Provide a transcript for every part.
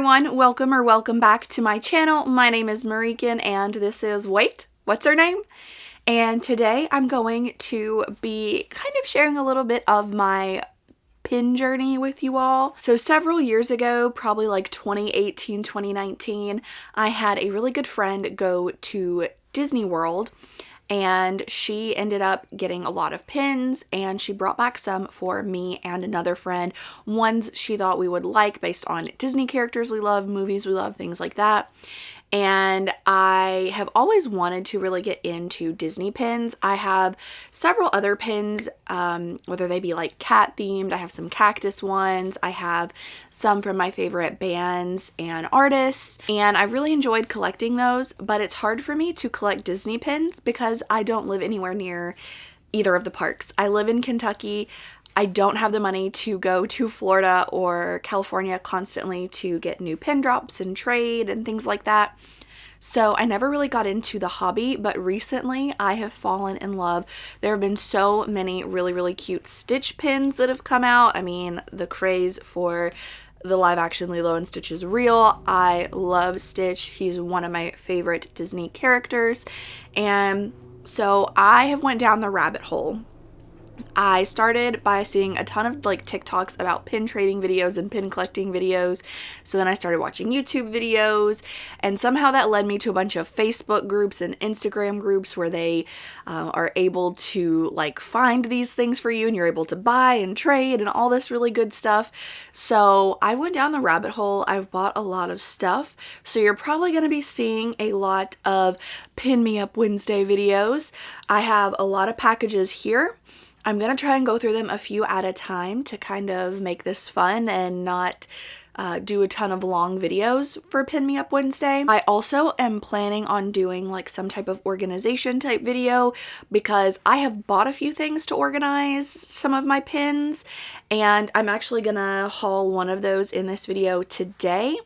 everyone, welcome or welcome back to my channel. My name is Marican and this is, wait, what's her name? And today I'm going to be kind of sharing a little bit of my pin journey with you all. So several years ago, probably like 2018, 2019, I had a really good friend go to Disney World and she ended up getting a lot of pins and she brought back some for me and another friend, ones she thought we would like based on Disney characters we love, movies we love, things like that. And I have always wanted to really get into Disney pins. I have several other pins, whether they be like cat themed. I have some cactus ones. I have some from my favorite bands and artists. And I've really enjoyed collecting those, but it's hard for me to collect Disney pins because I don't live anywhere near either of the parks. I live in Kentucky. I don't have the money to go to Florida or California constantly to get new pin drops and trade and things like that. So I never really got into the hobby, but recently I have fallen in love. There have been so many really cute Stitch pins that have come out. I mean, the craze for the live action Lilo and Stitch is real. I love Stitch. He's one of my favorite Disney characters. And so I have went down the rabbit hole. I started by seeing a ton of like TikToks about pin trading videos and pin collecting videos. So then I started watching YouTube videos and somehow that led me to a bunch of Facebook groups and Instagram groups where they are able to like find these things for you and you're able to buy and trade and all this really good stuff. So I went down the rabbit hole. I've bought a lot of stuff. So you're probably going to be seeing a lot of Pin Me Up Wednesday videos. I have a lot of packages here. I'm going to try and go through them a few at a time to kind of make this fun and not do a ton of long videos for Pin Me Up Wednesday. I also am planning on doing like some type of organization type video because I have bought a few things to organize some of my pins and I'm actually going to haul one of those in this video today.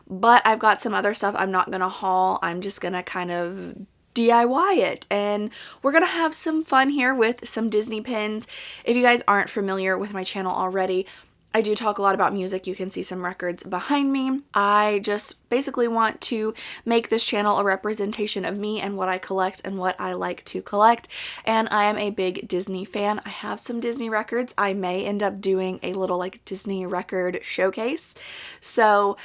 But I've got some other stuff I'm not going to haul. I'm just going to kind of DIY it and we're gonna have some fun here with some Disney pins. If you guys aren't familiar with my channel already, I do talk a lot about music. You can see some records behind me. I just basically want to make this channel a representation of me and what I collect and what I like to collect. And I am a big Disney fan. I have some Disney records. I may end up doing a little like Disney record showcase. So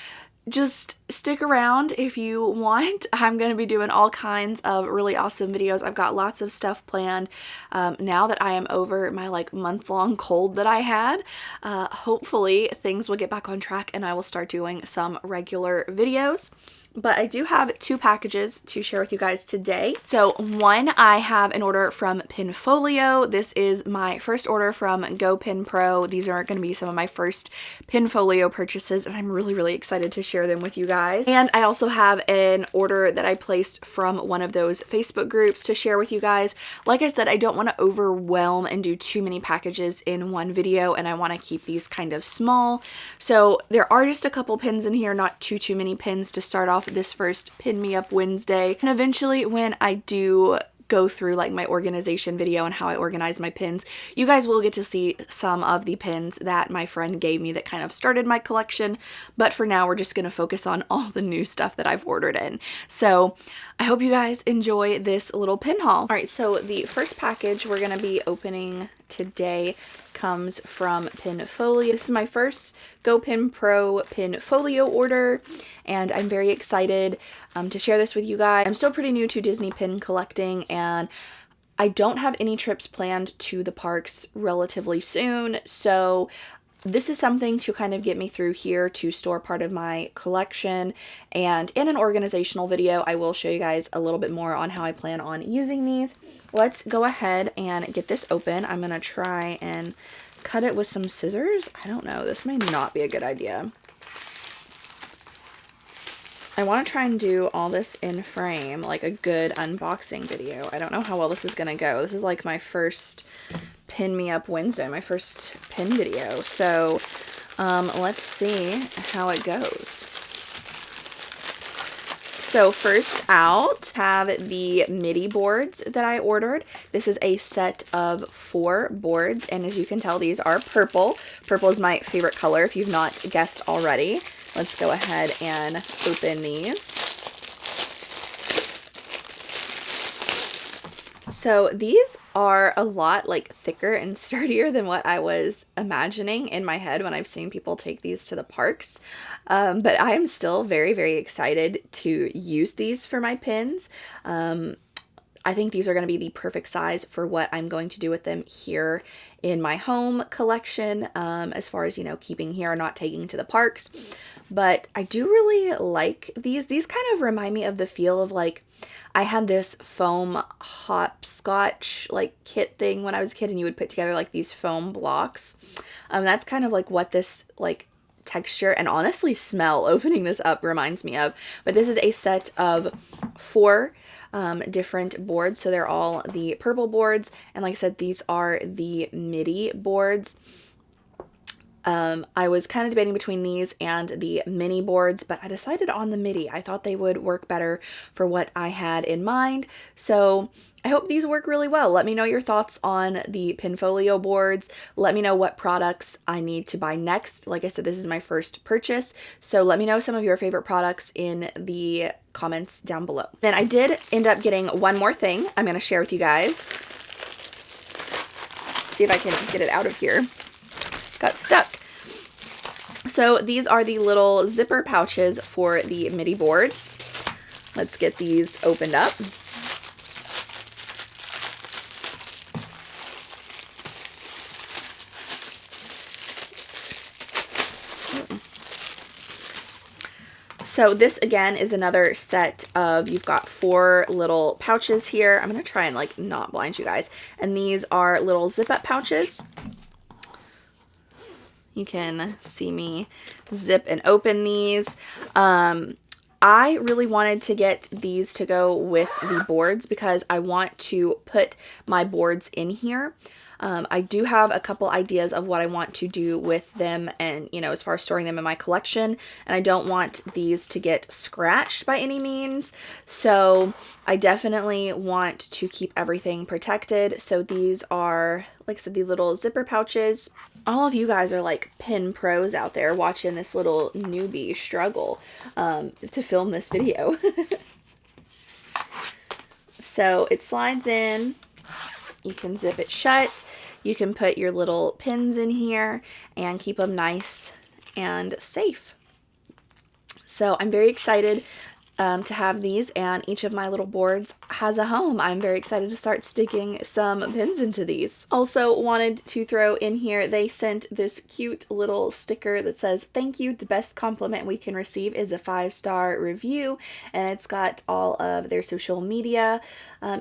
just stick around if you want. I'm going to be doing all kinds of really awesome videos. I've got lots of stuff planned now that I am over my like month-long cold that I had. Hopefully things will get back on track and I will start doing some regular videos. But I do have two packages to share with you guys today. So one, I have an order from Pinfolio. This is my first order from Go Pin Pro. These are going to be some of my first Pinfolio purchases and I'm really excited to share them with you guys. And I also have an order that I placed from one of those Facebook groups to share with you guys. Like I said, I don't want to overwhelm and do too many packages in one video and I want to keep these kind of small. So there are just a couple pins in here, not too many pins to start off this first Pin Me Up Wednesday. And eventually when I do go through like my organization video and how I organize my pins, you guys will get to see some of the pins that my friend gave me that kind of started my collection. But for now, we're just going to focus on all the new stuff that I've ordered in. So I hope you guys enjoy this little pin haul. All right, so the first package we're going to be opening today comes from Pinfolio. This is my first Go Pin Pro Pinfolio order and I'm very excited to share this with you guys. I'm still pretty new to Disney pin collecting and I don't have any trips planned to the parks relatively soon, so this is something to kind of get me through here to store part of my collection. And in an organizational video, I will show you guys a little bit more on how I plan on using these. Let's go ahead and get this open. I'm going to try and cut it with some scissors. I don't know. This may not be a good idea. I want to try and do all this in frame, like a good unboxing video. I don't know how well this is going to go. This is like my first Pin Me Up Wednesday, my first pin video. So let's see how it goes. So first out, have the MIDI boards that I ordered. This is a set of 4 boards, and as you can tell, these are purple. Purple is my favorite color, if you've not guessed already. let's go ahead and open these. So these are a lot like thicker and sturdier than what I was imagining in my head when I've seen people take these to the parks. But I am still very, very excited to use these for my pins. I think these are going to be the perfect size for what I'm going to do with them here in my home collection, as far as, you know, keeping here, not taking to the parks. But I do really like these. These kind of remind me of the feel of, like, I had this foam hopscotch like kit thing when I was a kid, and you would put together like these foam blocks. That's kind of like what this like texture and honestly smell opening this up reminds me of. But this is a set of 4 different boards. So they're all the purple boards. And like I said, these are the MIDI boards. I was kind of debating between these and the mini boards, but I decided on the MIDI. I thought they would work better for what I had in mind. So I hope these work really well. Let me know your thoughts on the Pinfolio boards. Let me know what products I need to buy next. Like I said, this is my first purchase. So let me know some of your favorite products in the comments down below. Then I did end up getting one more thing I'm going to share with you guys. See if I can get it out of here. Got stuck. So these are the little zipper pouches for the MIDI boards. Let's get these opened up. So this again is another set of, you've got 4 little pouches here. I'm going to try and like not blind you guys. And these are little zip up pouches. You can see me zip and open these. I really wanted to get these to go with the boards because I want to put my boards in here. I do have a couple ideas of what I want to do with them and, you know, as far as storing them in my collection, and I don't want these to get scratched by any means. So I definitely want to keep everything protected. So these are, like I said, the little zipper pouches. All of you guys are like pin pros out there watching this little newbie struggle to film this video. So it slides in. You can zip it shut. You can put your little pins in here and keep them nice and safe. So I'm very excited to have these, and each of my little boards has a home. I'm very excited to start sticking some pins into these. Also wanted to throw in here, they sent this cute little sticker that says, "Thank you, the best compliment we can receive is a 5-star review," and it's got all of their social media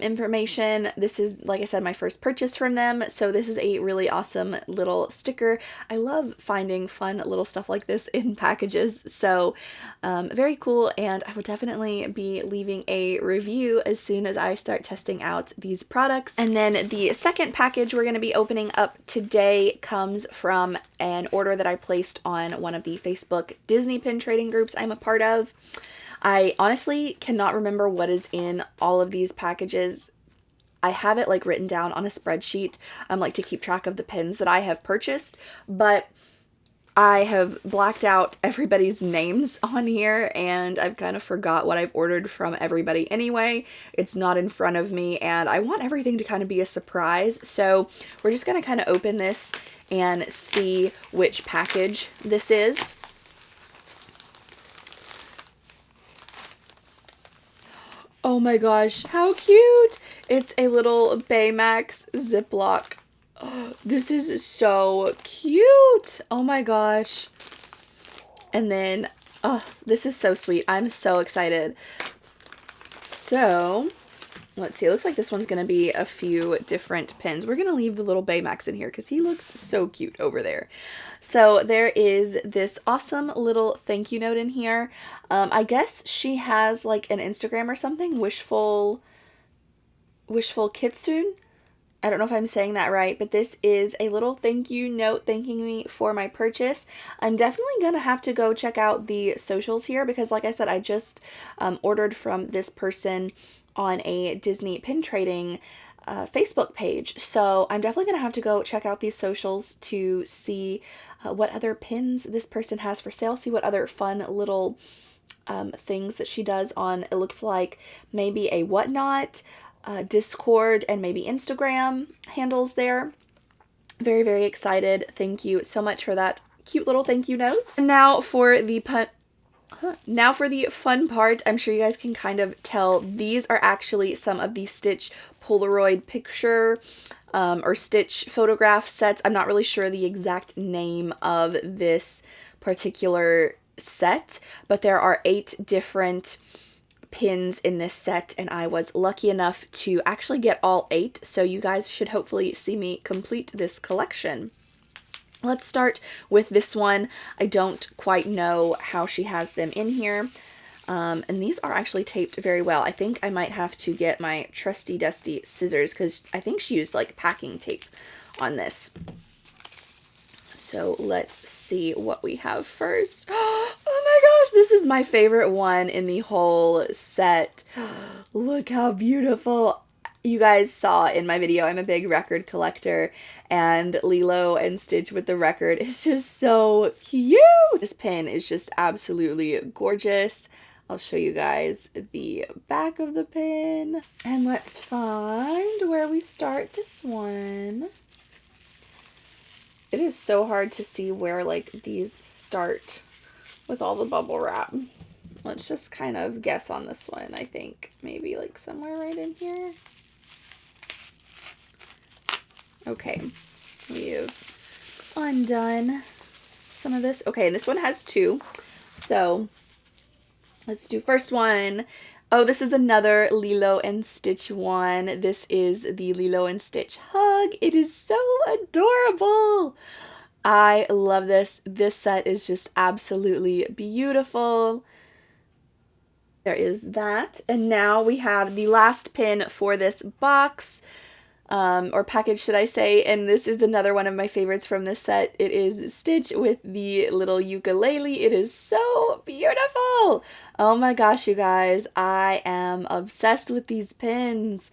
information. This is, like I said, my first purchase from them, so this is a really awesome little sticker. I love finding fun little stuff like this in packages, so very cool, and I will definitely be leaving a review as soon as I start testing out these products. And then the second package we're going to be opening up today comes from an order that I placed on one of the Facebook Disney pin trading groups I'm a part of. I honestly cannot remember what is in all of these packages. I have it like written down on a spreadsheet, like to keep track of the pins that I have purchased, but I have blacked out everybody's names on here, and I've kind of forgot what I've ordered from everybody anyway. It's not in front of me, and I want everything to kind of be a surprise. So we're just going to kind of open this and see which package this is. Oh my gosh, how cute! It's a little Baymax Ziploc. Oh, this is so cute! Oh my gosh. And then, oh, this is so sweet. I'm so excited. So, let's see. It looks like this one's going to be a few different pins. We're going to leave the little Baymax in here because he looks so cute over there. So there is this awesome little thank you note in here. I guess she has like an Instagram or something, Wishful Kitsune. I don't know if I'm saying that right, but this is a little thank you note thanking me for my purchase. I'm definitely going to have to go check out the socials here because, like I said, I just ordered from this person on a Disney pin trading Facebook page. So I'm definitely going to have to go check out these socials to see what other pins this person has for sale, see what other fun little things that she does on, it looks like maybe a Whatnot, Discord, and maybe Instagram handles there. Very, very excited. Thank you so much for that cute little thank you note. And now for the fun part. I'm sure you guys can kind of tell these are actually some of the Stitch Polaroid picture or Stitch photograph sets. I'm not really sure the exact name of this particular set, but there are 8 different pins in this set, and I was lucky enough to actually get all 8, so you guys should hopefully see me complete this collection. Let's start with this one. I don't quite know how she has them in here. And these are actually taped very well. I think I might have to get my trusty dusty scissors because I think she used like packing tape on this. So let's see what we have first. Oh my gosh, this is my favorite one in the whole set. Look how beautiful. You guys saw in my video, I'm a big record collector, and Lilo and Stitch with the record is just so cute. This pin is just absolutely gorgeous. I'll show you guys the back of the pin. And let's find where we start this one. It is so hard to see where like these start with all the bubble wrap. Let's just kind of guess on this one. I think maybe like somewhere right in here. Okay, we've undone some of this. Okay, and this one has 2. So let's do first one. Oh, this is another Lilo and Stitch one. This is the Lilo and Stitch hug. It is so adorable. I love this. This set is just absolutely beautiful. There is that. And now we have the last pin for this box. Or package, should I say, and this is another one of my favorites from this set. It is Stitch with the little ukulele. It is so beautiful! Oh my gosh, you guys, I am obsessed with these pins.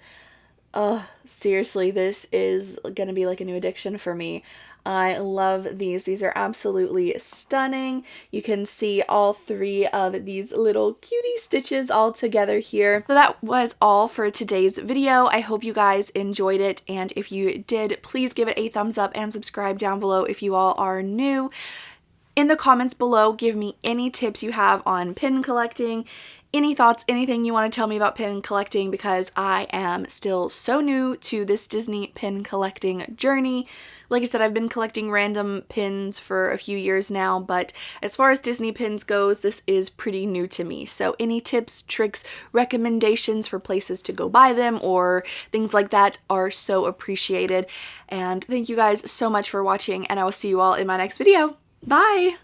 Oh, seriously, this is gonna be like a new addiction for me. I love these. These are absolutely stunning. You can see all 3 of these little cutie stitches all together here. So that was all for today's video. I hope you guys enjoyed it, and if you did, please give it a thumbs up and subscribe down below if you all are new. In the comments below, give me any tips you have on pin collecting, any thoughts, anything you want to tell me about pin collecting, because I am still so new to this Disney pin collecting journey. Like I said, I've been collecting random pins for a few years now, but as far as Disney pins goes, this is pretty new to me. So any tips, tricks, recommendations for places to go buy them or things like that are so appreciated. And thank you guys so much for watching, and I will see you all in my next video. Bye!